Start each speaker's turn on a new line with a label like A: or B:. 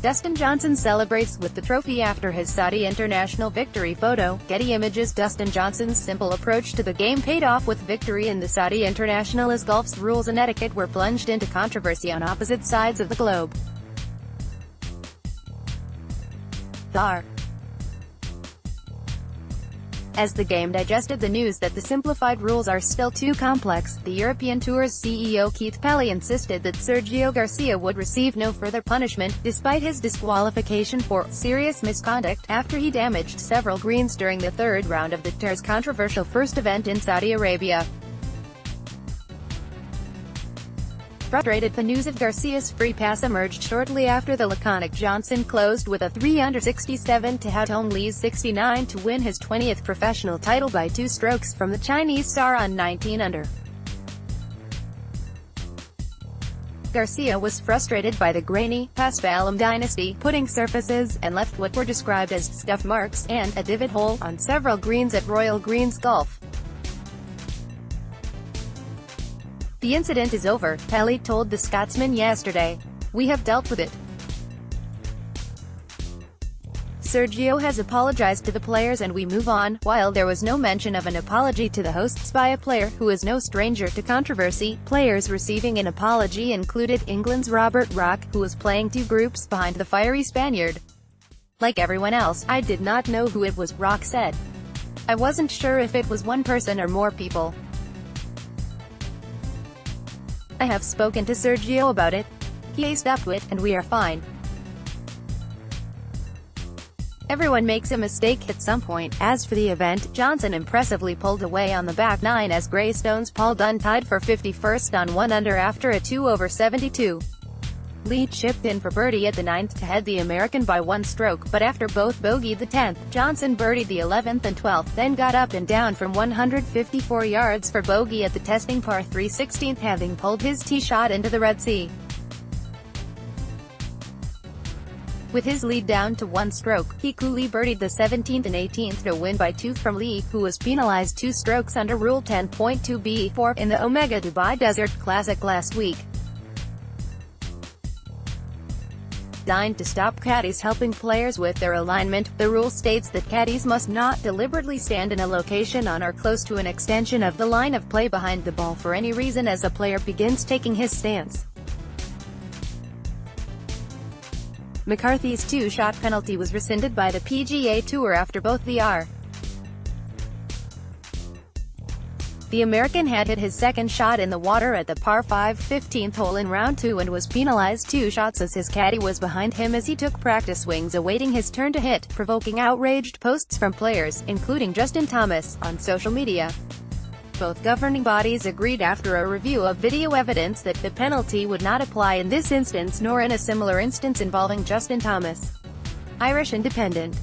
A: Dustin Johnson celebrates with the trophy after his Saudi International victory photo. Getty Images Dustin Johnson's simple approach to the game paid off with victory in the Saudi International as golf's rules and etiquette were plunged into controversy on opposite sides of the globe. As the game digested the news that the simplified rules are still too complex, the European Tour's CEO Keith Pelley insisted that Sergio Garcia would receive no further punishment, despite his disqualification for serious misconduct after he damaged several greens during the third round of the Tour's controversial first event in Saudi Arabia. Frustrated, the news of Garcia's free pass emerged shortly after the laconic Johnson closed with a 3-under 67 to have only 69 to win his 20th professional title by 2 strokes from the Chinese star on 19-under. Garcia was frustrated by the grainy, paspalum dynasty, putting surfaces, and left what were described as scuff marks, and a divot hole, on several greens at Royal Greens Golf. "The incident is over," Pelley told the Scotsman yesterday. "We have dealt with it. Sergio has apologized to the players and we move on." While there was no mention of an apology to the hosts by a player who is no stranger to controversy, players receiving an apology included England's Robert Rock, who was playing 2 groups behind the fiery Spaniard. "Like everyone else, I did not know who it was," Rock said. "I wasn't sure if it was one person or more people. I have spoken to Sergio about it. He aced up to it, and we are fine. Everyone makes a mistake at some point." As for the event, Johnson impressively pulled away on the back 9 as Greystone's Paul Dunne tied for 51st on 1-under after a 2/72. Lee chipped in for birdie at the 9th to head the American by 1 stroke, but after both bogeyed the 10th, Johnson birdied the 11th and 12th, then got up and down from 154 yards for bogey at the testing par 3 16th, having pulled his tee shot into the Red Sea. With his lead down to 1 stroke, he coolly birdied the 17th and 18th to win by 2 from Lee, who was penalized 2 strokes under Rule 10.2b4 in the Omega Dubai Desert Classic last week. Designed to stop caddies helping players with their alignment, the rule states that caddies must not deliberately stand in a location on or close to an extension of the line of play behind the ball for any reason as a player begins taking his stance. McCarthy's 2-shot penalty was rescinded by the PGA Tour after both the The American had hit his second shot in the water at the par 5 15th hole in round 2 and was penalized 2 shots as his caddy was behind him as he took practice swings awaiting his turn to hit, provoking outraged posts from players, including Justin Thomas, on social media. Both governing bodies agreed after a review of video evidence that the penalty would not apply in this instance nor in a similar instance involving Justin Thomas. Irish Independent.